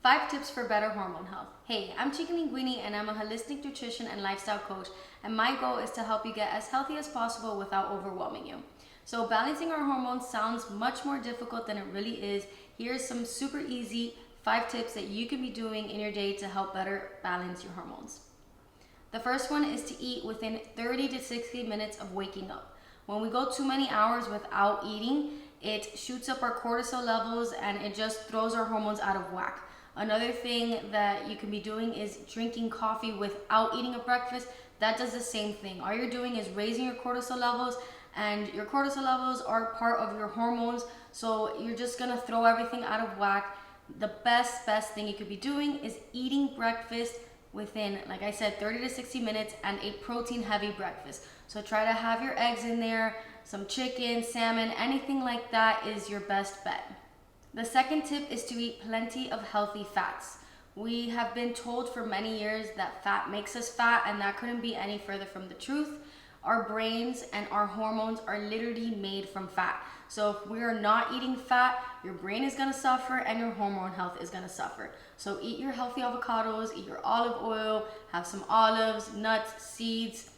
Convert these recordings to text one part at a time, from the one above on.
5 tips for better hormone health. Hey, I'm Chiqui Linguine and I'm a holistic nutrition and lifestyle coach, and my goal is to help you get as healthy as possible without overwhelming you. So balancing our hormones sounds much more difficult than it really is. Here's some super easy 5 tips that you can be doing in your day to help better balance your hormones. The first one is to eat within 30 to 60 minutes of waking up. When we go too many hours without eating, it shoots up our cortisol levels and it just throws our hormones out of whack. Another thing that you can be doing is drinking coffee without eating a breakfast. That does the same thing. All you're doing is raising your cortisol levels, and your cortisol levels are part of your hormones, so you're just gonna throw everything out of whack. The best thing you could be doing is eating breakfast within, like I said, 30 to 60 minutes, and a protein heavy breakfast. So try to have your eggs in there, some chicken, salmon, anything like that is your best bet. The second tip is to eat plenty of healthy fats. We have been told for many years that fat makes us fat, and that couldn't be any further from the truth. Our brains and our hormones are literally made from fat. So if we are not eating fat, your brain is gonna suffer and your hormone health is gonna suffer. So eat your healthy avocados, eat your olive oil, have some olives, nuts, seeds,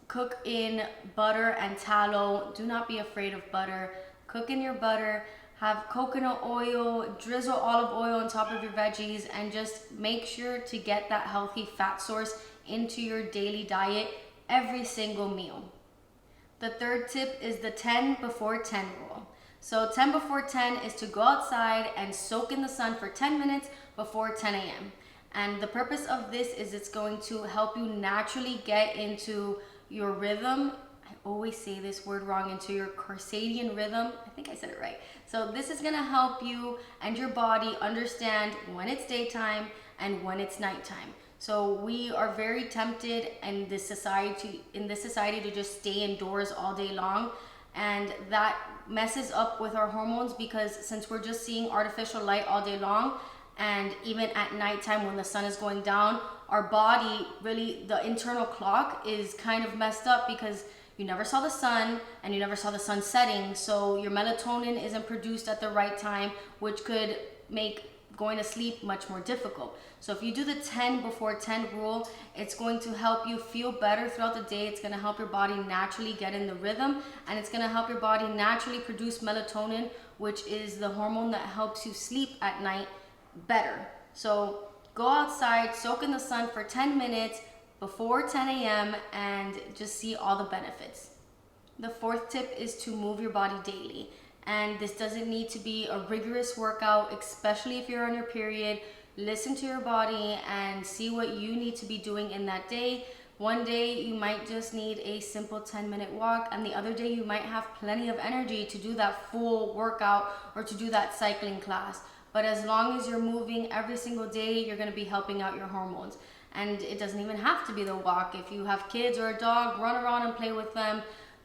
cook in butter and tallow. Do not be afraid of butter. Cook in your butter. Have coconut oil, drizzle olive oil on top of your veggies, and just make sure to get that healthy fat source into your daily diet every single meal. The third tip is the 10 before 10 rule. So 10 before 10 is to go outside and soak in the sun for 10 minutes before 10 a.m. And the purpose of this is it's going to help you naturally get into your rhythm. I always say this word wrong, into your circadian rhythm. I think I said it right. So this is gonna help you and your body understand when it's daytime and when it's nighttime. So we are very tempted in this society to just stay indoors all day long, and that messes up with our hormones, because since we're just seeing artificial light all day long, and even at nighttime when the sun is going down, our body, really the internal clock is kind of messed up, because you never saw the sun and you never saw the sun setting, so your melatonin isn't produced at the right time, which could make going to sleep much more difficult. So if you do the 10 before 10 rule, it's going to help you feel better throughout the day. It's going to help your body naturally get in the rhythm, and it's going to help your body naturally produce melatonin, which is the hormone that helps you sleep at night better. So go outside, soak in the sun for 10 minutes before 10 a.m. and just see all the benefits. The fourth tip is to move your body daily. And this doesn't need to be a rigorous workout, especially if you're on your period. Listen to your body and see what you need to be doing in that day. One day you might just need a simple 10-minute walk, and the other day you might have plenty of energy to do that full workout or to do that cycling class. But as long as you're moving every single day, you're gonna be helping out your hormones. And it doesn't even have to be the walk. If you have kids or a dog, run around and play with them.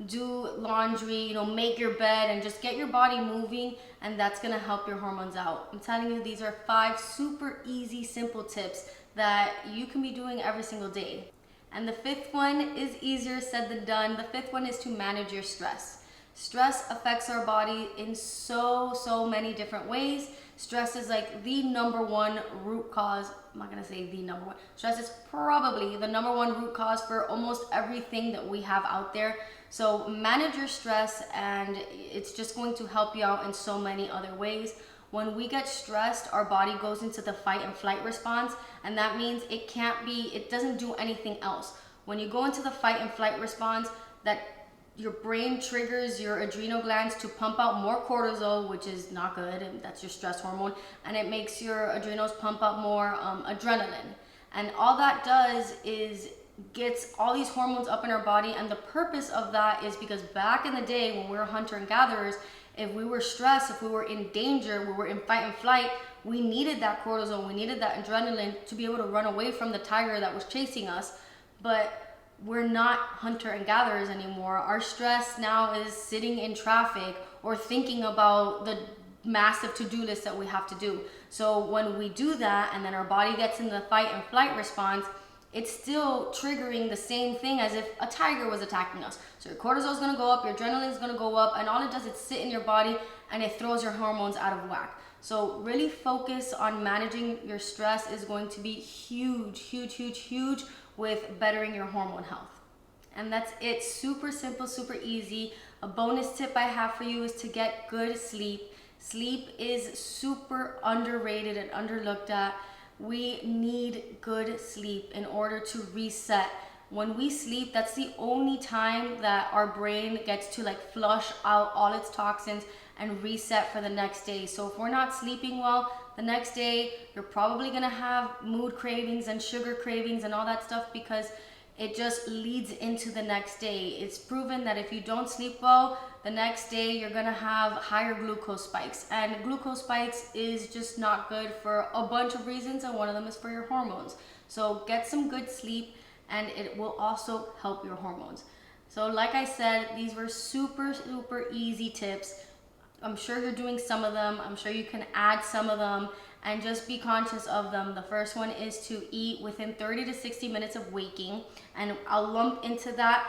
Do laundry, make your bed, and just get your body moving, and that's gonna help your hormones out. I'm telling you, these are 5 super easy, simple tips that you can be doing every single day. And the 5th one is easier said than done. The 5th one is to manage your stress. Stress affects our body in so many different ways. Stress is like the number one root cause. I'm not gonna say the number one. Stress is probably the number one root cause for almost everything that we have out there. So manage your stress, and it's just going to help you out in so many other ways. When we get stressed, our body goes into the fight and flight response, and that means it doesn't do anything else. When you go into the fight and flight response, that your brain triggers your adrenal glands to pump out more cortisol, which is not good, and that's your stress hormone, and it makes your adrenals pump out more adrenaline. And all that does is gets all these hormones up in our body, and the purpose of that is because back in the day when we were hunter and gatherers, if we were stressed, if we were in danger, we were in fight and flight, we needed that cortisol, we needed that adrenaline to be able to run away from the tiger that was chasing us. But we're not hunter and gatherers anymore. Our stress now is sitting in traffic or thinking about the massive to-do list that we have to do. So when we do that, and then our body gets in the fight and flight response, it's still triggering the same thing as if a tiger was attacking us. So your cortisol is gonna go up, your adrenaline is gonna go up, and all it does is sit in your body and it throws your hormones out of whack. So really focus on managing your stress is going to be huge, huge, huge, huge with bettering your hormone health. And that's it. Super simple, super easy. A bonus tip I have for you is to get good sleep. Sleep is super underrated and underlooked at. We need good sleep in order to reset. When we sleep, that's the only time that our brain gets to like flush out all its toxins and reset for the next day. So if we're not sleeping well, the next day you're probably gonna have mood cravings and sugar cravings and all that stuff, because it just leads into the next day. It's proven that if you don't sleep well, the next day you're gonna have higher glucose spikes. And glucose spikes is just not good for a bunch of reasons, and one of them is for your hormones. So get some good sleep, and it will also help your hormones. So like I said, these were super, super easy tips. I'm sure you're doing some of them. I'm sure you can add some of them, and just be conscious of them. The first one is to eat within 30 to 60 minutes of waking, and I'll lump into that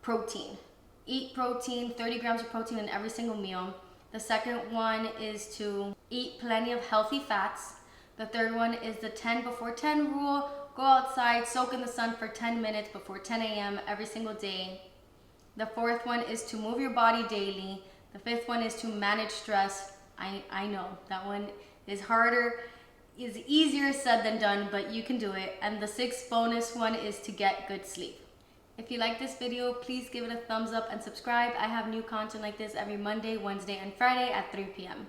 protein. Eat protein, 30 grams of protein in every single meal. The second one is to eat plenty of healthy fats. The third one is the 10 before 10 rule. Go outside, soak in the sun for 10 minutes before 10 a.m. every single day. The fourth one is to move your body daily. The fifth one is to manage stress. I know that one is harder, is easier said than done, but you can do it. And the sixth bonus one is to get good sleep. If you like this video, please give it a thumbs up and subscribe. I have new content like this every Monday, Wednesday, and Friday at 3 p.m.